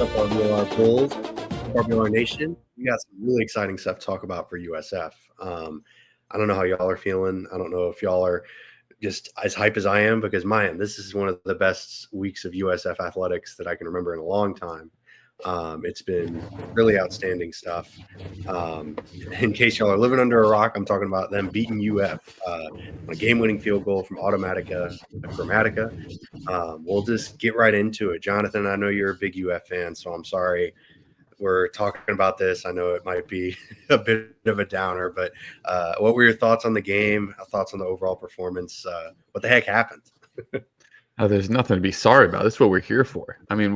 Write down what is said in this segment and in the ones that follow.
up, RBLR Bulls, RBLR Nation? We got some really exciting stuff to talk about for USF. I don't know how y'all are feeling. I don't know if y'all are just as hype as I am, because, man, this is one of the best weeks of USF athletics that I can remember in a long time. It's been really outstanding stuff. In case y'all are living under a rock, I'm talking about them beating UF on a game-winning field goal from Grammatica. We'll just get right into it. Jonathan, I know you're a big UF fan, so I'm sorry we're talking about this. I know it might be a bit of a downer, but what were your thoughts on the game? Thoughts on the overall performance? What the heck happened? There's nothing to be sorry about. This is what we're here for. I mean,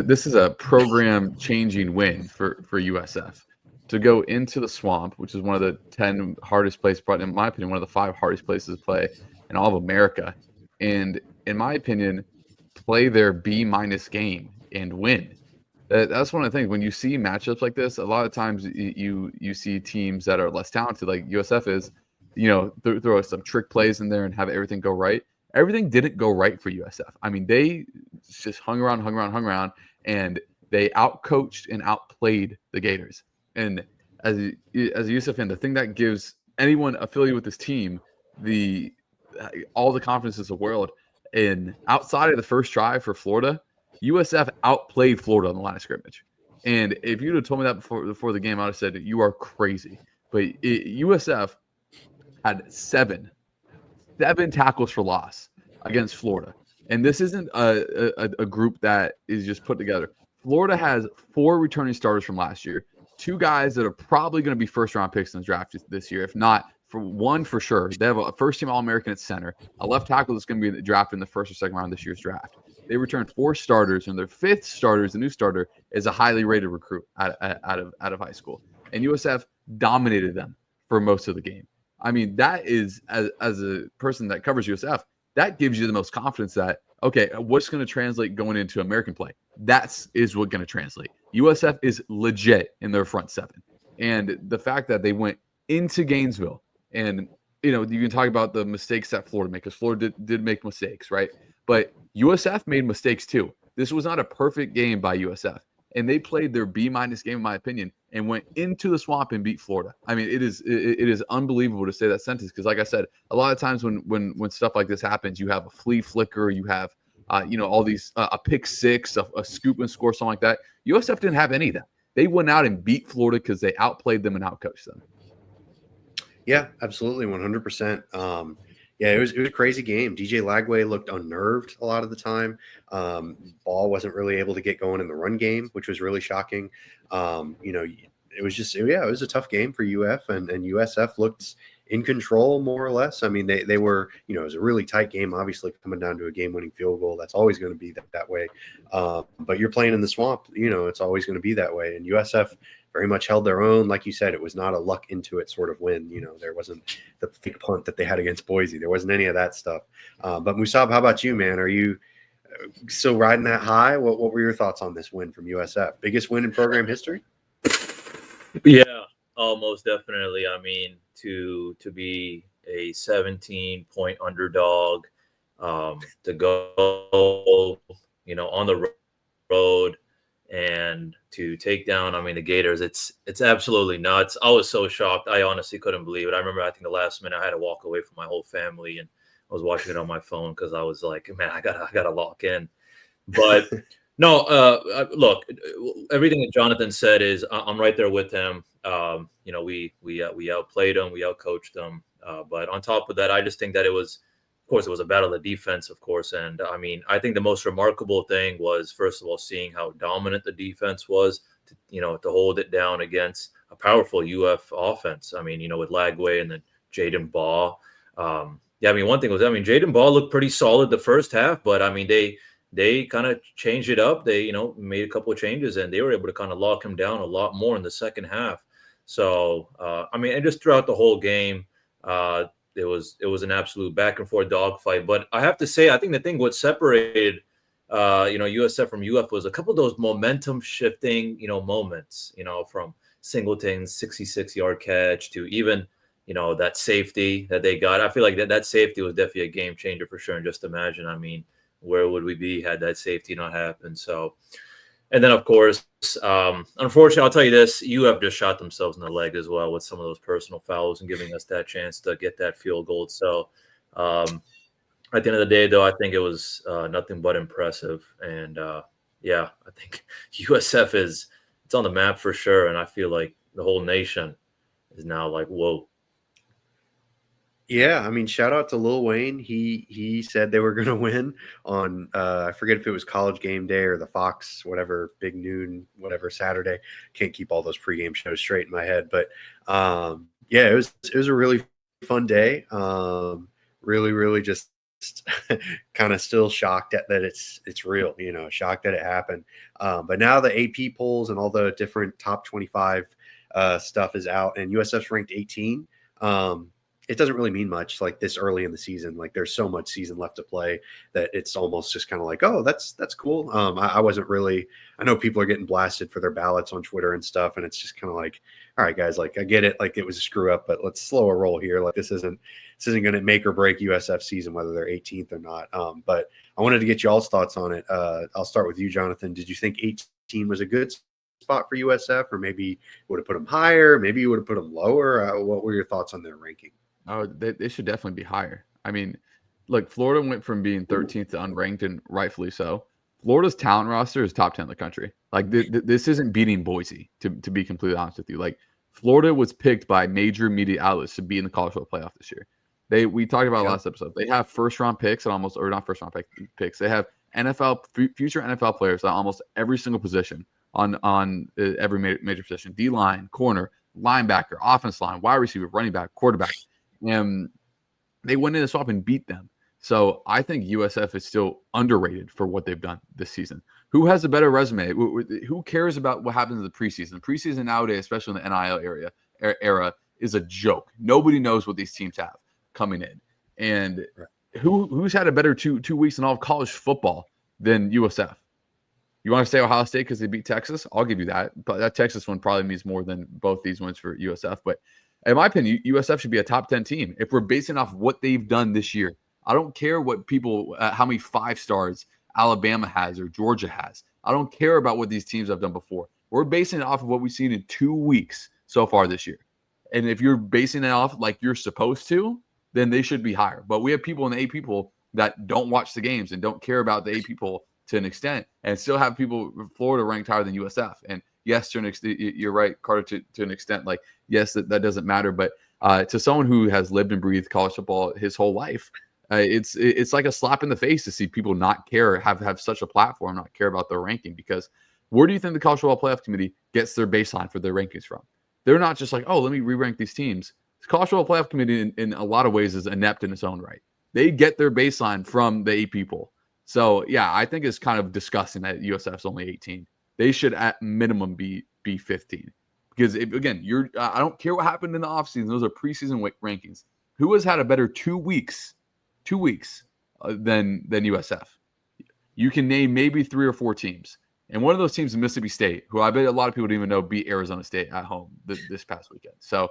this is a program-changing win for USF. To go into the swamp, which is one of the 10 hardest places, in my opinion, one of the 5 hardest places to play in all of America, and in my opinion, play their B- game and win. That's one of the things. When you see matchups like this, a lot of times you see teams that are less talented, like USF is, throw some trick plays in there and have everything go right. Everything didn't go right for USF. I mean, they just hung around, and they outcoached and outplayed the Gators. And as a USF fan, the thing that gives anyone affiliated with this team all the confidence in the world, and outside of the first drive for Florida, USF outplayed Florida on the line of scrimmage. And if you'd have told me that before the game, I would have said you are crazy. But USF had seven tackles for loss against Florida. And this isn't a group that is just put together. Florida has 4 returning starters from last year, 2 guys that are probably going to be first-round picks in the draft this year, if not for one for sure. They have a first-team All-American at center, a left tackle that's going to be drafted in the first or second round of this year's draft. They returned 4 starters, and their 5th starter, the new starter, is a highly rated recruit out of high school. And USF dominated them for most of the game. I mean, that is, as a person that covers USF, that gives you the most confidence that, okay, what's going to translate going into American play? That is what's going to translate. USF is legit in their front 7. And the fact that they went into Gainesville, and, you can talk about the mistakes that Florida made, because Florida did make mistakes, right? But USF made mistakes too. This was not a perfect game by USF. And they played their B- game, in my opinion, and went into the swamp and beat Florida. I mean, it is unbelievable to say that sentence, because, like I said, a lot of times when stuff like this happens, you have a flea flicker, you have all these a pick six, a scoop and score, something like that. USF didn't have any of that. They went out and beat Florida because they outplayed them and outcoached them. Yeah, absolutely, 100%. Yeah, it was a crazy game. DJ Lagway looked unnerved a lot of the time. Ball wasn't really able to get going in the run game, which was really shocking. It was a tough game for UF, and USF looked in control more or less. I mean, they were, it was a really tight game, obviously coming down to a game-winning field goal. That's always going to be that way. But you're playing in the swamp, it's always going to be that way. And USF very much held their own. Like you said, it was not a luck into it sort of win. There wasn't the fake punt that they had against Boise. There wasn't any of that stuff. But Musab, how about you, man? Are you still riding that high? What were your thoughts on this win from USF? Biggest win in program history? Yeah, most definitely. I mean, to be a 17-point underdog, to go, on the road and to take down, the Gators, it's absolutely nuts. I was so shocked. I honestly couldn't believe it. I remember, I think the last minute I had to walk away from my whole family, and I was watching it on my phone because I was like, man, I gotta lock in. But no, look, everything that Jonathan said is I'm right there with him. We outplayed them, we outcoached them. But on top of that, I just think that it was a battle of defense, of course. And I think the most remarkable thing was, first of all, seeing how dominant the defense was, to hold it down against a powerful UF offense. With Lagway and then Jaden Baugh. One thing was, Jaden Baugh looked pretty solid the first half, but they kind of changed it up. They, made a couple of changes, and they were able to kind of lock him down a lot more in the second half. So, and just throughout the whole game, it was an absolute back and forth dogfight. But I have to say, I think the thing what separated, USF from UF was a couple of those momentum shifting, moments, from Singleton's 66-yard catch to even, that safety that they got. I feel like that safety was definitely a game changer for sure. And just imagine, where would we be had that safety not happened? So, And then, of course, unfortunately, I'll tell you this: UF just shot themselves in the leg as well with some of those personal fouls and giving us that chance to get that field goal. So, at the end of the day, though, I think it was nothing but impressive. And yeah, I think USF it's on the map for sure. And I feel like the whole nation is now like, whoa. Yeah, I mean, shout out to Lil Wayne. He said they were going to win on I forget if it was College Game Day or the Fox whatever big noon whatever Saturday. Can't keep all those pregame shows straight in my head, but yeah, it was a really fun day. Really just kind of still shocked that it's real. You know, shocked that it happened. But now the AP polls and all the different top 25 stuff is out, and USF's ranked 18. It doesn't really mean much like this early in the season. Like there's so much season left to play that it's almost just kind of like, oh, that's cool. I wasn't really, I know people are getting blasted for their ballots on Twitter and stuff. And it's just kind of like, all right, guys, like I get it. Like it was a screw up, but let's slow a roll here. Like this isn't going to make or break USF season, whether they're 18th or not. But I wanted to get y'all's thoughts on it. I'll start with you, Jonathan. Did you think 18 was a good spot for USF, or maybe would have put them higher? Maybe you would have put them lower. What were your thoughts on their ranking? Oh, they should definitely be higher. I mean, look, Florida went from being 13th to unranked, and rightfully so. Florida's talent roster is top 10 in the country. Like this isn't beating Boise, to be completely honest with you. Like Florida was picked by major media outlets to be in the college football playoff this year. We talked about last episode. They have first round picks and almost, or not first round picks. They have future NFL players at almost every single position on every major position: D line, corner, linebacker, offense line, wide receiver, running back, quarterback. And they went in the swap and beat them. So I think USF is still underrated for what they've done this season. Who has a better resume? Who cares about what happens in the preseason? The preseason nowadays, especially in the NIL era, is a joke. Nobody knows what these teams have coming in. And who's had a better two weeks in all of college football than USF? You want to say Ohio State because they beat Texas? I'll give you that. But that Texas one probably means more than both these wins for USF. But in my opinion, USF should be a top 10 team if we're basing off what they've done this year. I don't care what people, how many 5 stars Alabama has or Georgia has. I don't care about what these teams have done before. We're basing it off of what we've seen in 2 weeks so far this year. And if you're basing it off like you're supposed to, then they should be higher. But we have people in the AP poll that don't watch the games and don't care about the AP poll to an extent, and still have people Florida ranked higher than USF. And yes, to an extent, you're right, Carter, to an extent, like, yes, that doesn't matter. But to someone who has lived and breathed college football his whole life, it's like a slap in the face to see people not care, have such a platform, not care about their ranking. Because where do you think the College Football Playoff Committee gets their baseline for their rankings from? They're not just like, oh, let me re-rank these teams. The College Football Playoff Committee in a lot of ways is inept in its own right. They get their baseline from the AP poll. So, yeah, I think it's kind of disgusting that USF's only 18. They should at minimum be 15. Because, I don't care what happened in the offseason. Those are preseason rankings. Who has had a better 2 weeks than USF? You can name maybe 3 or 4 teams. And one of those teams is Mississippi State, who I bet a lot of people didn't even know beat Arizona State at home this past weekend. So,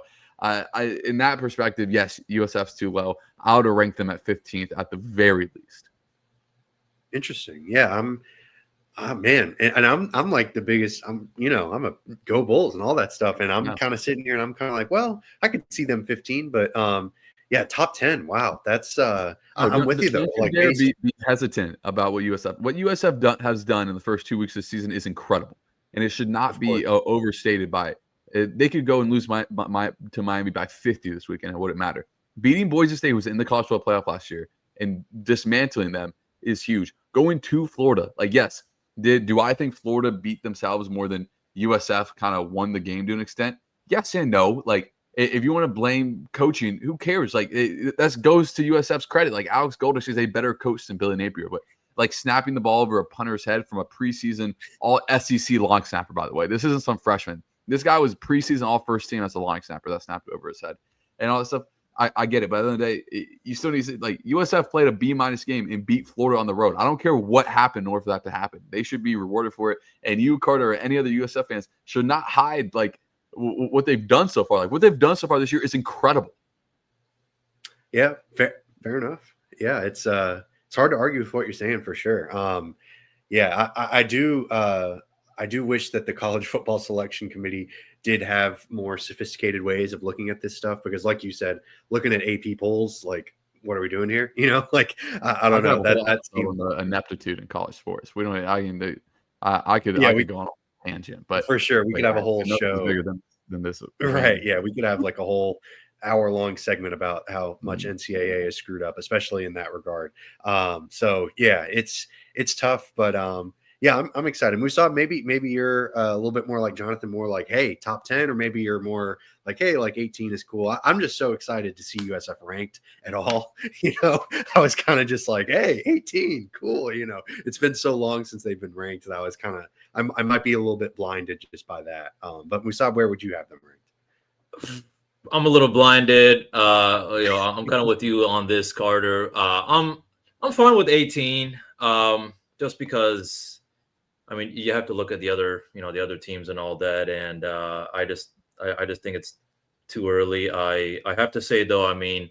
in that perspective, yes, USF's too low. I would have ranked them at 15th at the very least. Interesting. Yeah, man, and I'm like the biggest. I'm a go Bulls and all that stuff, and I'm kind of sitting here and I'm kind of like, well, I could see them 15, but yeah, top 10. Wow, that's I'm with you though. Like, be hesitant about what USF has done in the first 2 weeks of the season is incredible, and it should not be overstated by it. They could go and lose to Miami by 50 this weekend. It wouldn't matter. Beating Boise State, who was in the college football playoff last year, and dismantling them is huge. Going to Florida, like, yes, do I think Florida beat themselves more than USF kind of won the game to an extent? Yes and no. Like, if you want to blame coaching, who cares? Like, that goes to USF's credit. Like, Alex Goldish is a better coach than Billy Napier, but like snapping the ball over a punter's head from a preseason all SEC long snapper, by the way. This isn't some freshman. This guy was preseason all first team as a long snapper that snapped over his head and all that stuff. I get it, but at the end of the day, you still need to, like, USF played a B- game and beat Florida on the road. I don't care what happened in order for that to happen. They should be rewarded for it. And you, Carter, or any other USF fans should not hide, like, what they've done so far. Like, what they've done so far this year is incredible. Yeah, fair enough. Yeah, it's hard to argue with what you're saying for sure. Yeah, I do. I do wish that the college football selection committee did have more sophisticated ways of looking at this stuff, because like you said, looking at AP polls, like, what are we doing here? Like, I I don't could have know, a that whole that episode seemed, on the ineptitude in college sports. We don't. I can. I yeah, could go on a tangent, but for sure we could have a whole nothing's show. bigger than this. Right. Yeah. We could have like a whole hour-long segment about how much Mhm. NCAA is screwed up, especially in that regard. So yeah, it's tough, but yeah, I'm excited. We saw maybe you're a little bit more like Jonathan, more like, hey, top 10, or maybe you're more like, hey, like 18 is cool. I'm just so excited to see USF ranked at all. I was kind of just like, hey, 18, cool. It's been so long since they've been ranked that I was kind of, I might be a little bit blinded just by that. But Musab, where would you have them ranked? I'm a little blinded. I'm kind of with you on this, Carter. I'm fine with 18. Just because, I mean, you have to look at the other teams and all that, and I just think it's too early. I have to say though, I mean,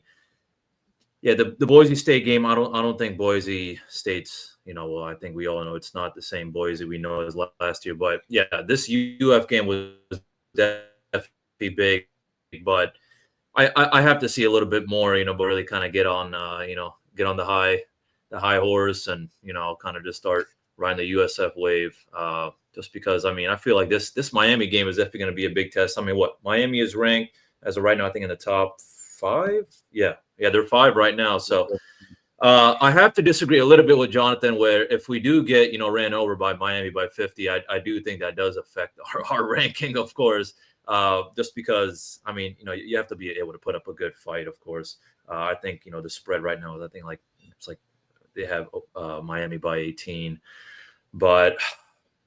yeah, the Boise State game, I don't think Boise State's, well, I think we all know it's not the same Boise we know as last year, but yeah, this UF game was definitely big, but I have to see a little bit more, but really kind of get on the high horse, and kind of just start riding the USF wave. Just because, I mean, I feel like this Miami game is definitely going to be a big test. I mean, what Miami is ranked as of right now, I think in the top 5. Yeah, they're 5 right now. So I have to disagree a little bit with Jonathan, where if we do get ran over by Miami by 50, I do think that does affect our ranking, of course. Just because, I mean, you have to be able to put up a good fight, of course. I think, the spread right now is, I think, like, it's like they have Miami by 18. But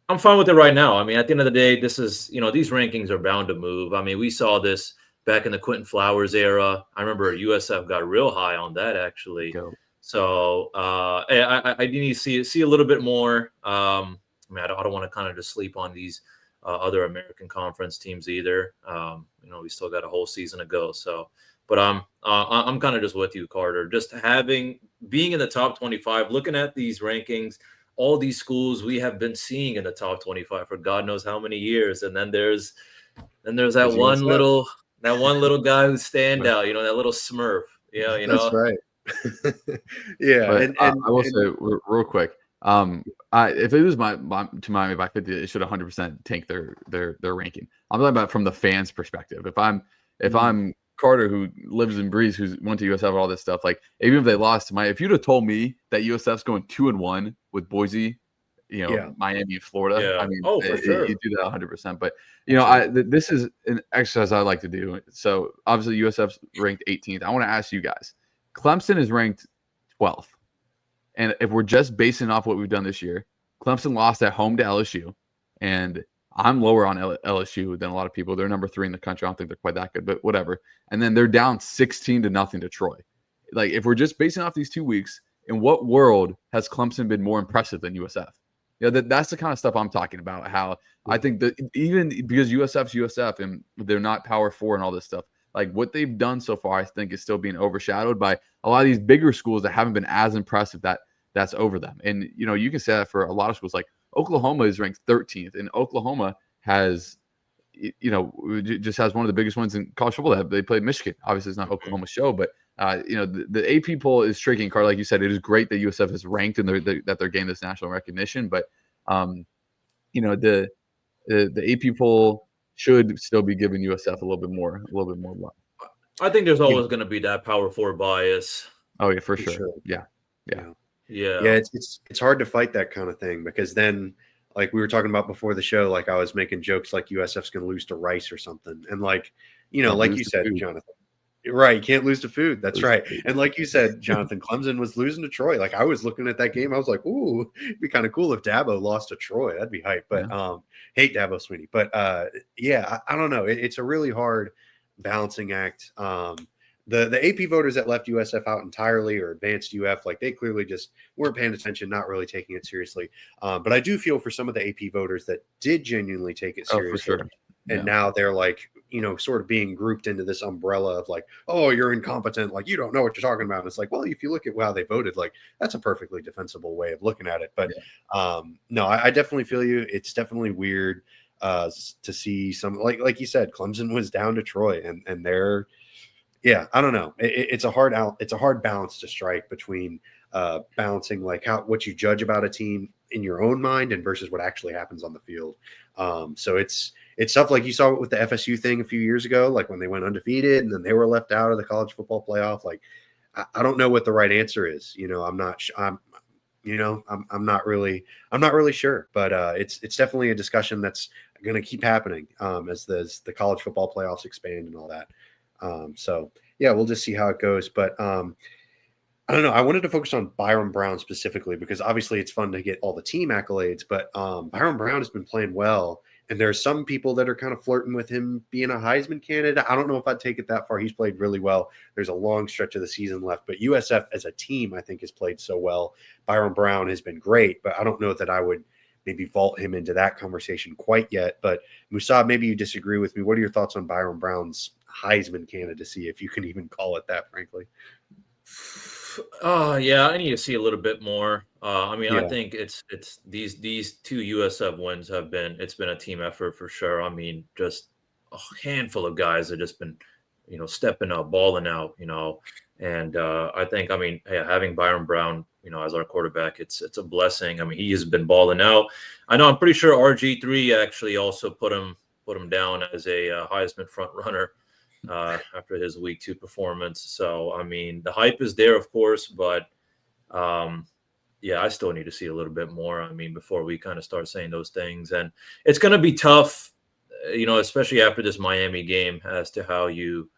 I'm fine with it right now. I mean, at the end of the day, this is, these rankings are bound to move. I mean, we saw this back in the Quentin Flowers era. I remember USF got real high on that, actually. So I need to see a little bit more. I mean, I don't want to kind of just sleep on these other American Conference teams either. We still got a whole season to go. So, but I'm kind of just with you, Carter. Just being in the top 25, looking at these rankings, all these schools we have been seeing in the top 25 for God knows how many years, and then there's that one little guy who's stand out. That little Smurf. Yeah, That's right. Yeah, but and I will say real quick, if it was to Miami by 50, it should 100% tank their ranking. I'm talking about from the fans' perspective. If I'm Carter, who lives and breathes, who's went to USF, all this stuff, like, even if they lost to Miami, if you'd have told me that USF's going 2-1 with Boise, Miami and Florida, yeah. I mean, for sure, you do that 100%. But this is an exercise I like to do. So obviously USF's ranked 18th. I want to ask you guys. Clemson is ranked 12th. And if we're just basing off what we've done this year, Clemson lost at home to LSU. And I'm lower on LSU than a lot of people. They're number 3 in the country. I don't think they're quite that good, but whatever. And then they're down 16-0 to Troy. Like, if we're just basing off these 2 weeks, in what world has Clemson been more impressive than USF? That's the kind of stuff I'm talking about. How I think that even because USF's USF and they're not Power 4 and all this stuff, like, what they've done so far, I think, is still being overshadowed by a lot of these bigger schools that haven't been as impressive that's over them. And, you can say that for a lot of schools. Like, Oklahoma is ranked 13th, and Oklahoma has, just has one of the biggest ones in college football. They played Michigan. Obviously, it's not Oklahoma's show, but, the AP poll is tricky. And, Carl, like you said, it is great that USF is ranked and that they're gaining this national recognition. But, the AP poll should still be giving USF a little bit more love. I think there's always going to be that Power 4 bias. Oh yeah, for sure. Yeah. It's hard to fight that kind of thing, because then, like we were talking about before the show, like I was making jokes like USF's going to lose to Rice or something, and like like you said, Jonathan, right? You can't lose to food. That's right. And like you said, Jonathan, Clemson was losing to Troy. Like, I was looking at that game, I was like, ooh, it'd be kind of cool if Dabo lost to Troy. That'd be hype. But hate Dabo Swinney. But I don't know. It's a really hard balancing act. The AP voters that left USF out entirely, or advanced UF, like, they clearly just weren't paying attention, not really taking it seriously. But I do feel for some of the AP voters that did genuinely take it seriously. Oh, for sure. And now they're like sort of being grouped into this umbrella of like, oh, you're incompetent, like you don't know what you're talking about. And it's like, well, if you look at how they voted, like that's a perfectly defensible way of looking at it. But no, I definitely feel you. It's definitely weird to see some like you said, Clemson was down to Troy, and they're I don't know. It's a hard balance to strike between balancing like what you judge about a team in your own mind and versus what actually happens on the field. So it's stuff like you saw with the FSU thing a few years ago, like when they went undefeated and then they were left out of the college football playoff. Like I don't know what the right answer is. I'm not. I'm not really sure, but it's definitely a discussion that's going to keep happening as the college football playoffs expand and all that. So yeah, we'll just see how it goes. But I don't know. I wanted to focus on Byron Brown specifically because obviously it's fun to get all the team accolades, but Byron Brown has been playing well. And there's some people that are kind of flirting with him being a Heisman candidate. I don't know if I'd take it that far. He's played really well. There's a long stretch of the season left, but USF as a team, I think, has played so well. Byron Brown has been great, but I don't know that I would maybe vault him into that conversation quite yet. But Musab, maybe you disagree with me. What are your thoughts on Byron Brown's Heisman candidacy, if you can even call it that, frankly? Yeah, I need to see a little bit more. I Yeah. think it's these two USF wins it's been a team effort for sure. I mean, just a handful of guys have just been, stepping up, balling out, and I think, having Byron Brown, as our quarterback, it's a blessing. I mean, he has been balling out. I know, I'm pretty sure RG3 actually also put him down as a Heisman front runner after his week 2 performance. So, I mean, the hype is there, of course, but I still need to see a little bit more. I mean, before we kind of start saying those things, and it's going to be tough, especially after this Miami game, as to how you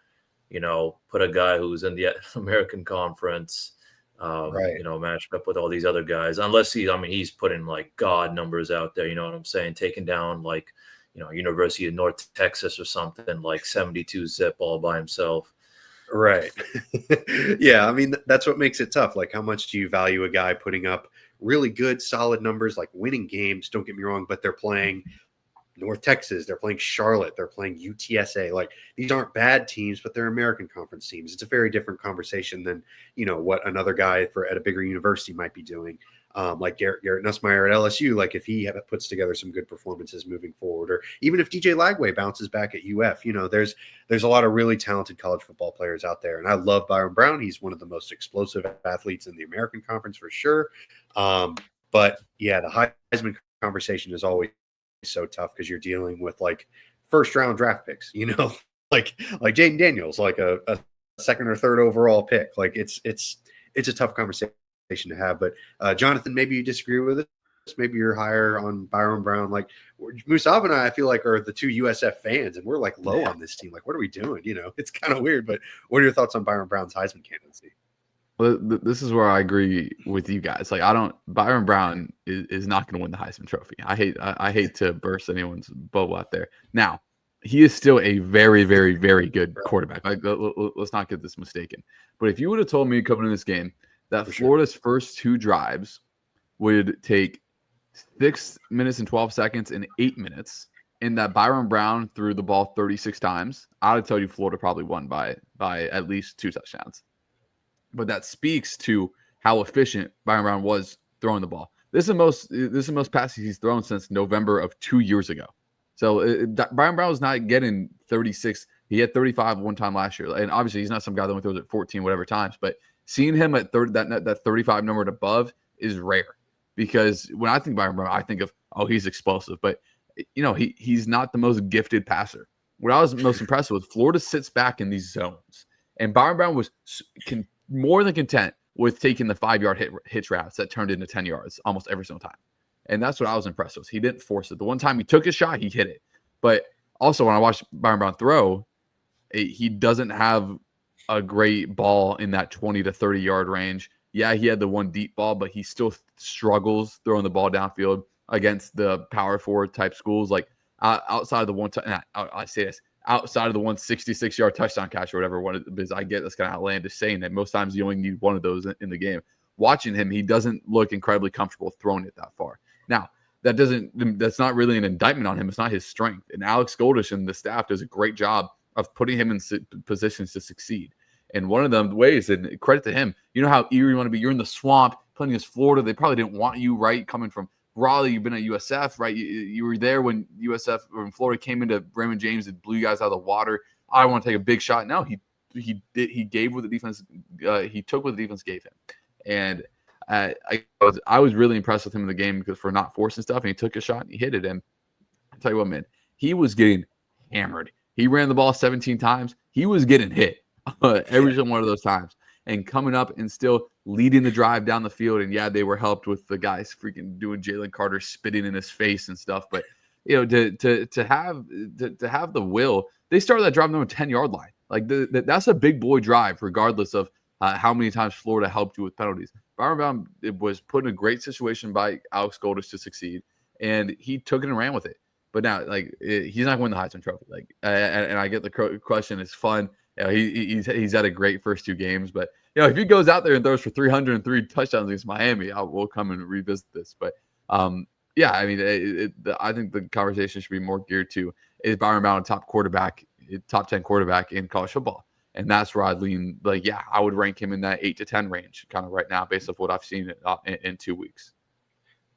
put a guy who's in the American Conference, Right. matched up with all these other guys, unless he's putting like God numbers out there. You know what I'm saying? Taking down like, University of North Texas or something like 72 zip all by himself. Right. Yeah. I mean, that's what makes it tough. Like, how much do you value a guy putting up really good, solid numbers, like winning games? Don't get me wrong, but they're playing North Texas, they're playing Charlotte, they're playing UTSA. Like, these aren't bad teams, but they're American Conference teams. It's a very different conversation than, what another guy at a bigger university might be doing. Like Garrett Nussmeier at LSU, like if he puts together some good performances moving forward, or even if DJ Lagway bounces back at UF, there's a lot of really talented college football players out there. And I love Byron Brown. He's one of the most explosive athletes in the American Conference for sure. But yeah, the Heisman conversation is always so tough because you're dealing with like first round draft picks, like Jaden Daniels, like a second or third overall pick. Like it's a tough conversation to have. But Jonathan, maybe you disagree with us. Maybe you're higher on Byron Brown. Like Musab and I feel like are the two USF fans, and we're like low on this team. Like, what are we doing? It's kind of weird. But what are your thoughts on Byron Brown's Heisman candidacy? Well, this is where I agree with you guys. Like, Byron Brown is not going to win the Heisman Trophy. I hate to burst anyone's bubble out there. Now, he is still a very, very, very good quarterback. Like, let's not get this mistaken. But if you would have told me coming in this game that Florida's first 2 drives would take 6 minutes and 12 seconds and 8 minutes, and that Byron Brown threw the ball 36 times, I would tell you Florida probably won by at least 2 touchdowns. But that speaks to how efficient Byron Brown was throwing the ball. This is the most passes he's thrown since November of 2 years ago. So Byron Brown was not getting 36. He had 35 one time last year, and obviously he's not some guy that only throws at 14 whatever times. But seeing him at that 35 number and above is rare, because when I think Byron Brown, I think of he's explosive, but he's not the most gifted passer. What I was most impressed with, Florida sits back in these zones, and Byron Brown was more than content with taking the 5-yard hitch routes that turned into 10 yards almost every single time. And that's what I was impressed with. He didn't force it. The one time he took his shot, he hit it. But also when I watched Byron Brown throw, he doesn't have a great ball in that 20 to 30 yard range. Yeah, he had the one deep ball, but he still struggles throwing the ball downfield against the power forward type schools. Like outside of the one time, I say this, outside of the 166-yard touchdown catch or whatever one it is, I get that's kind of outlandish saying that most times you only need one of those in the game. Watching him, he doesn't look incredibly comfortable throwing it that far. Now, that's not really an indictment on him. It's not his strength. And Alex Goldish and the staff does a great job of putting him in positions to succeed. And one of the ways, and credit to him, you know how eager you want to be. You're in the swamp playing against Florida. They probably didn't want you, right? Coming from Raleigh, you've been at USF, right? You were there when USF or when Florida came into Raymond James and blew you guys out of the water. I want to take a big shot. No, he gave what the defense he took what the defense gave him. And I was really impressed with him in the game because for not forcing stuff, and he took a shot and he hit it. And I'll tell you what, man, he was getting hammered. He ran the ball 17 times. He was getting hit every single one of those times, and coming up and still leading the drive down the field. And yeah, they were helped with the guys freaking doing Jalen Carter spitting in his face and stuff. But to have the will, they started that drive on the 10-yard line. Like that's a big boy drive, regardless of how many times Florida helped you with penalties. Byron Brown was put in a great situation by Alex Goldish to succeed, and he took it and ran with it. But now, he's not going to win the Heisman Trophy. And I get the question. It's fun. He's had a great first 2 games, but if he goes out there and throws for 303 touchdowns against Miami, we'll come and revisit this. But I mean, I think the conversation should be more geared to, is Byron Brown a top 10 quarterback in college football? And that's where I'd lean. I would rank him in that 8 to 10 range, kind of right now, based off what I've seen in 2 weeks.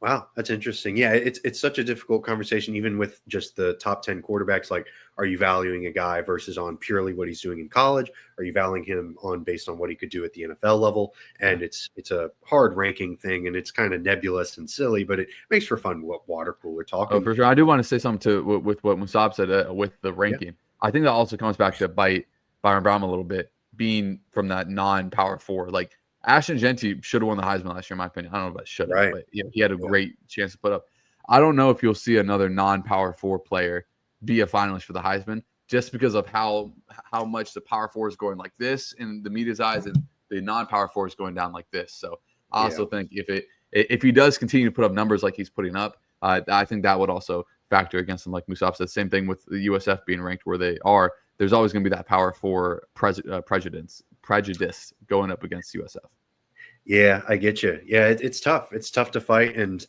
Wow, that's interesting. Yeah, it's such a difficult conversation, even with just the top 10 quarterbacks. Like, are you valuing a guy versus on purely what he's doing in college? Are you valuing him on based on what he could do at the NFL level? And it's a hard ranking thing, and it's kind of nebulous and silly, but it makes for fun water cooler talking. Oh, for sure. I do want to say something with what Musab said with the ranking. Yeah. I think that also comes back to bite Byron Brown a little bit, being from that non-power 4. Like, Ashton Genty should have won the Heisman last year, in my opinion. I don't know about should have, right, but he had a great chance to put up. I don't know if you'll see another non-power 4 player be a finalist for the Heisman, just because of how much the power 4 is going like this in the media's eyes, and the non-power 4 is going down like this. So I also think if he does continue to put up numbers like he's putting up, I think that would also factor against him, like Musab said. Same thing with the USF being ranked where they are. There's always going to be that power 4 prejudice going up against USF. Yeah, I get you. Yeah, it's tough. It's tough to fight, and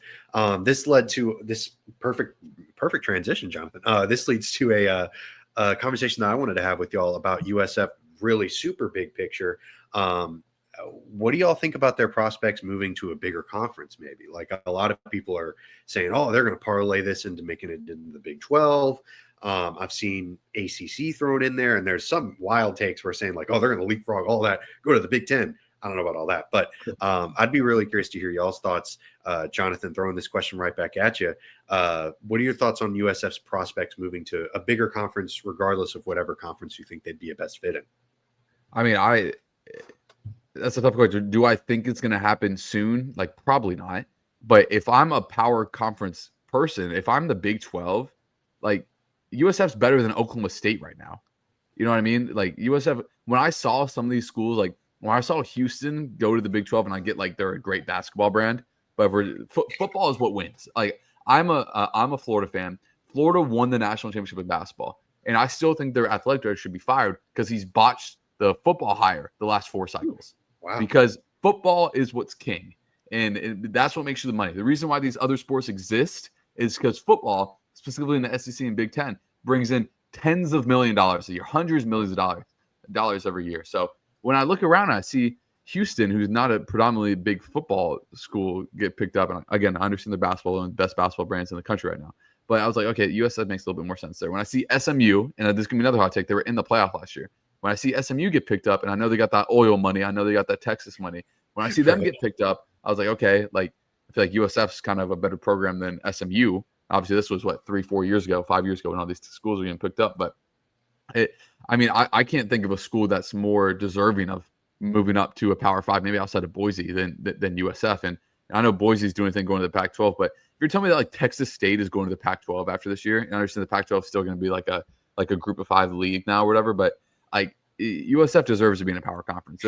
this led to this perfect transition, Jonathan. This leads to a conversation that I wanted to have with y'all about USF. Really, super big picture. What do y'all think about their prospects moving to a bigger conference? Maybe, like, a lot of people are saying, "Oh, they're going to parlay this into making it in the Big 12." I've seen ACC thrown in there, and there's some wild takes where saying, like, "Oh, they're going to leapfrog all that, go to the Big 10." I don't know about all that, but I'd be really curious to hear y'all's thoughts. Jonathan, throwing this question right back at you. What are your thoughts on USF's prospects moving to a bigger conference, regardless of whatever conference you think they'd be a best fit in? I mean, that's a tough question. Do I think it's going to happen soon? Like, probably not. But if I'm a power conference person, if I'm the Big 12, like, USF's better than Oklahoma State right now. You know what I mean? Like, USF, when I saw some of these schools, like when I saw Houston go to the Big 12, and I get like they're a great basketball brand, but football is what wins. Like, I'm a Florida fan. Florida won the national championship in basketball, and I still think their athletic director should be fired because he's botched the football hire the last 4 cycles. Wow. Because football is what's king, and that's what makes you the money. The reason why these other sports exist is because football, specifically in the SEC and Big 10, brings in tens of $millions a year, hundreds of millions of dollars every year. So when I look around, I see Houston, who's not a predominantly big football school, get picked up. And again, I understand the basketball and best basketball brands in the country right now. But I was like, okay, USF makes a little bit more sense there. When I see SMU, and this can be another hot take, they were in the playoff last year. When I see SMU get picked up, and I know they got that oil money, I know they got that Texas money. When I see them get picked up, I was like, okay, like, I feel like USF's kind of a better program than SMU. Obviously, this was 3-4 years ago, 5 years ago, when all these schools were getting picked up. But I can't think of a school that's more deserving of moving up to a Power 5, maybe outside of Boise, than USF. And I know Boise's doing anything going to the Pac-12, but if you're telling me that like Texas State is going to the Pac-12 after this year, and I understand the Pac-12 is still going to be like a Group of 5 league now or whatever, but like USF deserves to be in a power conference.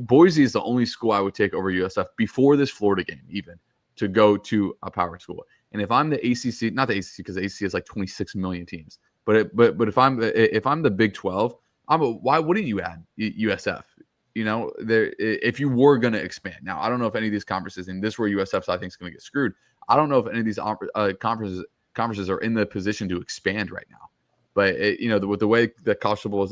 Boise is the only school I would take over USF before this Florida game, even, to go to a power school. And if I'm the ACC, not the ACC because the ACC has like 26 million teams, but if I'm the Big 12, why wouldn't you add USF? You know, if you were going to expand. Now, I don't know if any of these conferences, and this is where USF I think is going to get screwed. I don't know if any of these conferences are in the position to expand right now. But with the way that college football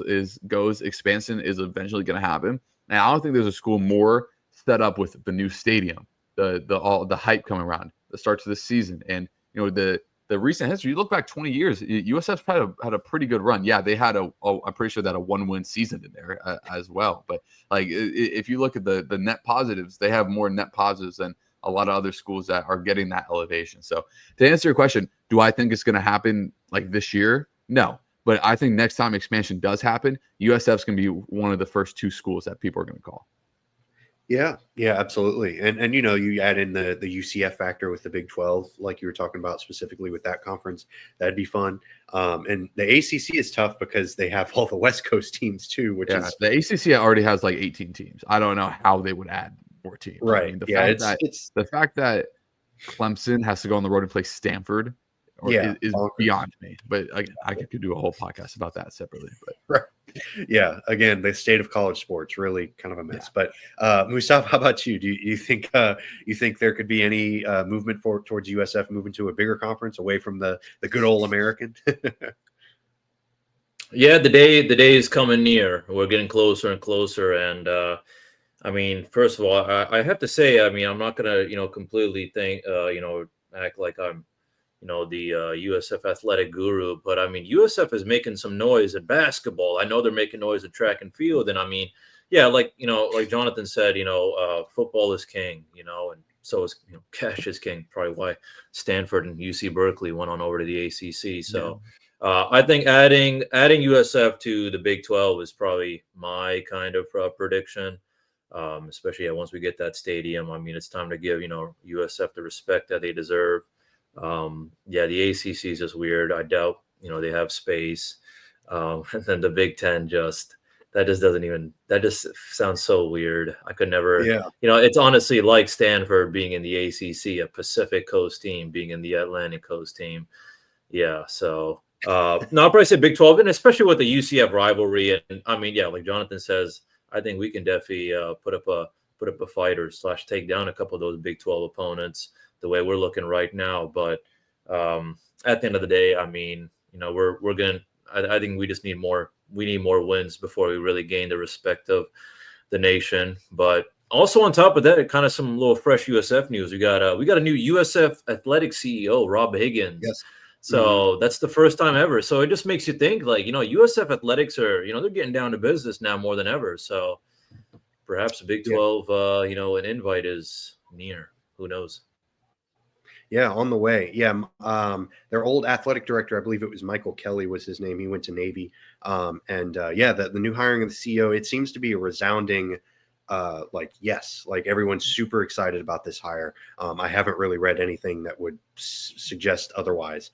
goes, expansion is eventually going to happen. And I don't think there's a school more set up with the new stadium, all the hype coming around the start to the season, and the recent history. You look back 20 years, USF's had a pretty good run. Yeah, they had I'm pretty sure that a 1-win season in there as well. But like if you look at the net positives, they have more net positives than a lot of other schools that are getting that elevation. So to answer your question, do I think it's going to happen like this year? No. But I think next time expansion does happen, USF's going to be one of the first 2 schools that people are going to call. Yeah, absolutely. And you add in the UCF factor with the Big 12, like you were talking about specifically with that conference. That'd be fun. And the ACC is tough because they have all the West Coast teams too, which is the ACC already has like 18 teams. I don't know how they would add more teams. Right. I mean, it's the fact that Clemson has to go on the road and play Stanford is beyond me. But I could do a whole podcast about that separately. But right. Yeah, again, the state of college sports really kind of a mess. Yeah. But Musab, how about you? Do you think there could be any movement towards USF moving to a bigger conference away from the good old American? Yeah, the day is coming near. We're getting closer and closer, and I mean, first of all, I have to say, I mean, I'm not gonna completely act like I'm the USF athletic guru, but I mean, USF is making some noise at basketball. I know they're making noise at track and field. And I mean, yeah, like Jonathan said, football is king, and so is, cash is king, probably why Stanford and UC Berkeley went on over to the ACC. So I think adding USF to the Big 12 is probably my kind of prediction. Especially once we get that stadium. I mean, it's time to give, USF the respect that they deserve. The ACC is just weird. I doubt they have space, and then the Big Ten just sounds so weird. I could never. It's honestly like Stanford being in the ACC, a Pacific Coast team being in the Atlantic Coast team. So no, I'll probably say Big 12, and especially with the UCF rivalry. And I mean, like Jonathan says, I think we can definitely put up a fight or / take down a couple of those Big 12 opponents the way we're looking right now. But at the end of the day, I mean, we're going to, I think we just need more wins before we really gain the respect of the nation. But also on top of that, kind of some little fresh USF news. We got a new USF athletic CEO, Rob Higgins. Yes. So that's the first time ever. So it just makes you think USF athletics are, they're getting down to business now more than ever. So perhaps the Big 12, an invite is near. Who knows? Yeah, on the way. Yeah, their old athletic director, I believe it was Michael Kelly was his name. He went to Navy. The new hiring of the CEO, it seems to be a resounding yes, like everyone's super excited about this hire. I haven't really read anything that would suggest otherwise.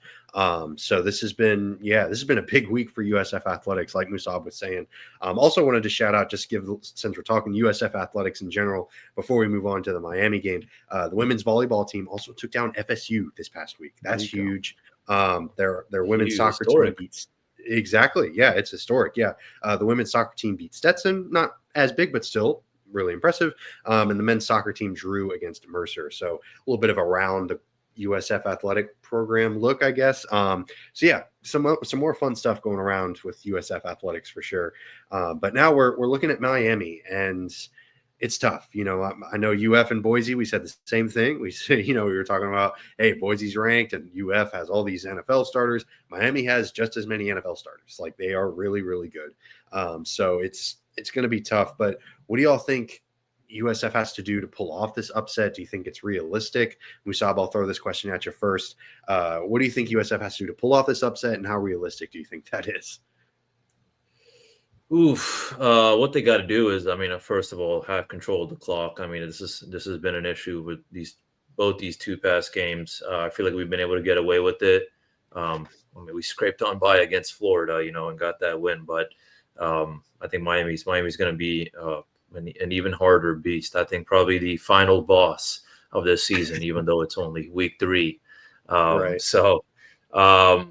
So this has been a big week for USF athletics, like Musab was saying. Also wanted to shout out, since we're talking USF athletics in general, before we move on to the Miami game, the women's volleyball team also took down FSU this past week. That's huge. Their women's soccer team beats. Exactly. Yeah, it's historic. Yeah. The women's soccer team beat Stetson, not as big, but still really impressive. And the men's soccer team drew against Mercer. So a little bit of a round USF athletic program look, I guess. Some more fun stuff going around with USF athletics for sure. But now we're looking at Miami, and it's tough. I know UF and Boise, we said the same thing. We say, we were talking about, hey, Boise's ranked and UF has all these NFL starters. Miami has just as many NFL starters. Like, they are really, really good. So it's going to be tough. But what do y'all think USF has to do to pull off this upset? Do you think it's realistic? Musab, I'll throw this question at you first. What do you think USF has to do to pull off this upset, and how realistic do you think that is? What they got to do is, first of all, have control of the clock. I mean, this has been an issue with both these two past games. I feel like we've been able to get away with it. We scraped on by against Florida, and got that win. But I think Miami's going to be an even harder beast. I think probably the final boss of this season, even though it's only week 3. Right. So I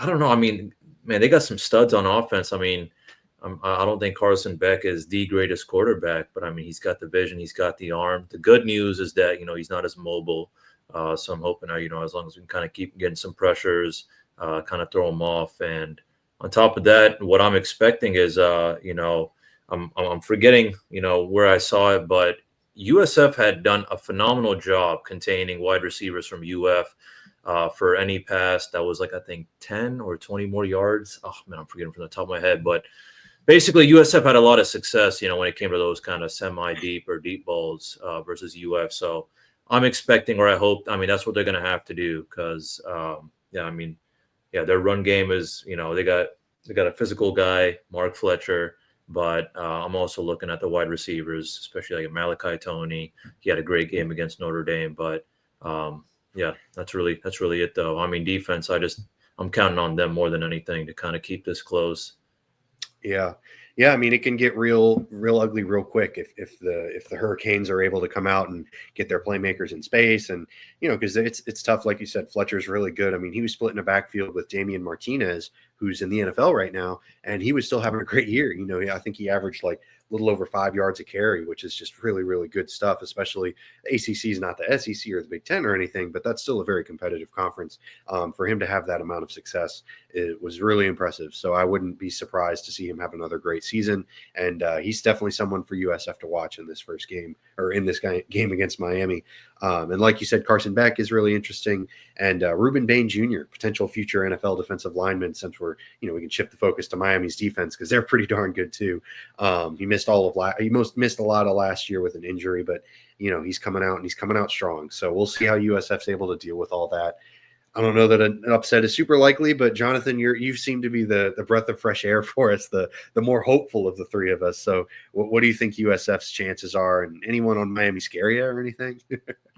don't know. I mean, man, they got some studs on offense. I mean, I don't think Carson Beck is the greatest quarterback, but I mean, he's got the vision, he's got the arm. The good news is that, he's not as mobile So I'm hoping, as long as we can kind of keep getting some pressures, kind of throw them off. And on top of that, what I'm expecting is, I'm forgetting, where I saw it, but USF had done a phenomenal job containing wide receivers from UF for any pass that was like, I think 10 or 20 more yards. Oh man, I'm forgetting from the top of my head, but basically USF had a lot of success, when it came to those kind of semi-deep or deep balls versus UF. So I'm expecting, or I hope, that's what they're going to have to do because, their run game is, they got a physical guy, Mark Fletcher, but I'm also looking at the wide receivers, especially like Malachi Tony. He had a great game against Notre Dame, but that's really it though. Defense, I'm counting on them more than anything to kind of keep this close. Yeah. Yeah. It can get real ugly real quick if the Hurricanes are able to come out and get their playmakers in space. And, because it's tough. Like you said, Fletcher's really good. He was splitting a backfield with Damian Martinez, who's in the NFL right now, and he was still having a great year. I think he averaged like a little over 5 yards a carry, which is just really, really good stuff, especially the ACC is not the SEC or the Big Ten or anything, but that's still a very competitive conference. For him to have that amount of success, it was really impressive. So I wouldn't be surprised to see him have another great season. And he's definitely someone for USF to watch in this first game or in this game against Miami. And like you said, Carson Beck is really interesting. And Reuben Bain Jr., potential future NFL defensive lineman, since we can shift the focus to Miami's defense because they're pretty darn good too. He missed a lot of last year with an injury, but he's coming out strong. So we'll see how USF's able to deal with all that. I don't know that an upset is super likely, but Jonathan, you seem to be the breath of fresh air for us, the more hopeful of the three of us. So what do you think USF's chances are? And anyone on Miami scare you or anything?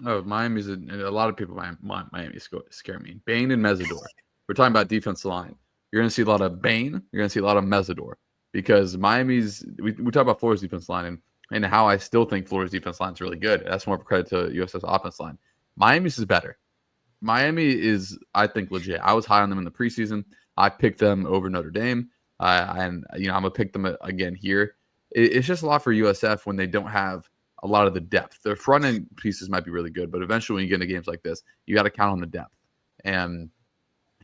Miami's a lot of people. Miami scare me. Bain and Mesidor. We're talking about defensive line. You're going to see a lot of Bain. You're going to see a lot of Mesidor because Miami's. We talk about Florida's defense line and how I still think Florida's defense line is really good. That's more of a credit to USF's offense line. Miami's is better. Miami is, I think, legit. I was high on them in the preseason. I picked them over Notre Dame. And I'm going to pick them again here. It's just a lot for USF when they don't have a lot of the depth. Their front end pieces might be really good, but eventually when you get into games like this, you got to count on the depth. And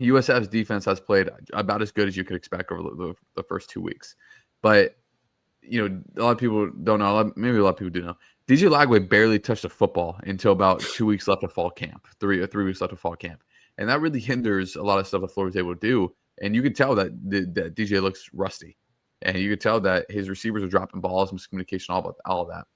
USF's defense has played about as good as you could expect over the first 2 weeks. But, a lot of people don't know. Maybe a lot of people do know. DJ Lagway barely touched a football until about 2 weeks left of fall camp, 3 weeks left of fall camp. And that really hinders a lot of stuff that Florida's able to do. And you could tell that DJ looks rusty. And you could tell that his receivers are dropping balls, miscommunication, all of that.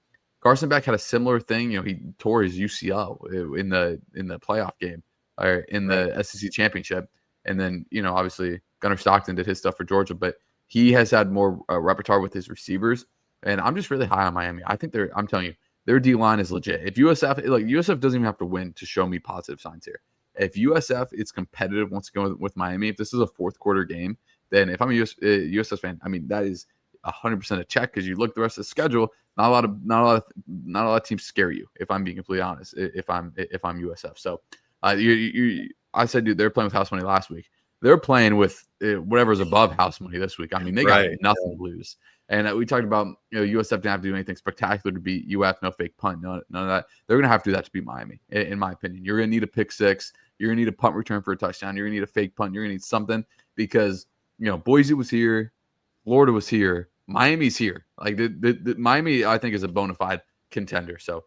Carson Beck had a similar thing. He tore his UCL in the playoff game or in the SEC championship. And then, obviously Gunnar Stockton did his stuff for Georgia, but he has had more repertoire with his receivers. And I'm just really high on Miami. I think I'm telling you, their D-line is legit. If USF doesn't even have to win to show me positive signs here. If USF is competitive wants to go with Miami, if this is a fourth quarter game, then if I'm a USF fan, that is 100% a check because you look at the rest of the schedule. Not a lot of teams scare you. If I'm being completely honest, if I'm USF, so I said, dude, they're playing with house money last week. They're playing with whatever's above house money this week. They got nothing to lose. And we talked about, USF didn't have to do anything spectacular to beat UF, no fake punt, none of that. They're going to have to do that to beat Miami, in my opinion. You're going to need a pick six. You're going to need a punt return for a touchdown. You're going to need a fake punt. You're going to need something because, Boise was here. Florida was here. Miami's here. Like the Miami, I think, is a bona fide contender. So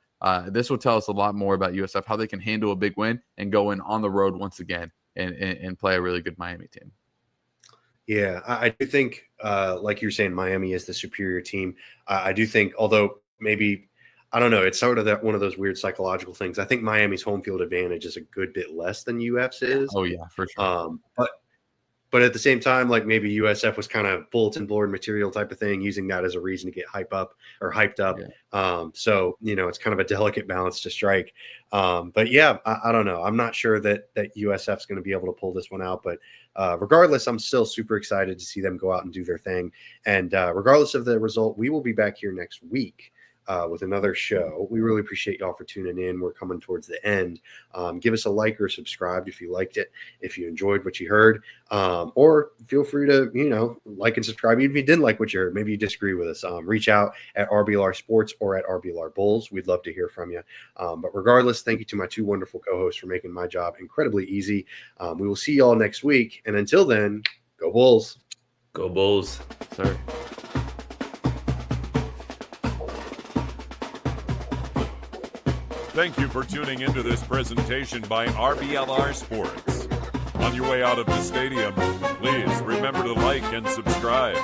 this will tell us a lot more about USF, how they can handle a big win and go in on the road once again and play a really good Miami team. Yeah, I do think, like you're saying, Miami is the superior team. I do think, although maybe, I don't know, it's sort of one of those weird psychological things. I think Miami's home field advantage is a good bit less than UF's is. Oh, yeah, for sure. But at the same time, like maybe USF was kind of bulletin board material type of thing, using that as a reason to get hyped up. Yeah. So, it's kind of a delicate balance to strike. But yeah, I don't know. I'm not sure that USF's going to be able to pull this one out. But regardless, I'm still super excited to see them go out and do their thing. And regardless of the result, we will be back here next week with another show. We really appreciate y'all for tuning in. We're coming towards the end. Give us a like or subscribe if you liked it, if you enjoyed what you heard, or feel free to, like and subscribe. Even if you didn't like what you heard, maybe you disagree with us, reach out at RBLR Sports or at RBLR Bulls. We'd love to hear from you. But regardless, thank you to my two wonderful co-hosts for making my job incredibly easy. We will see y'all next week. And until then, go Bulls. Go Bulls. Sorry. Thank you for tuning into this presentation by RBLR Sports. On your way out of the stadium, please remember to like and subscribe.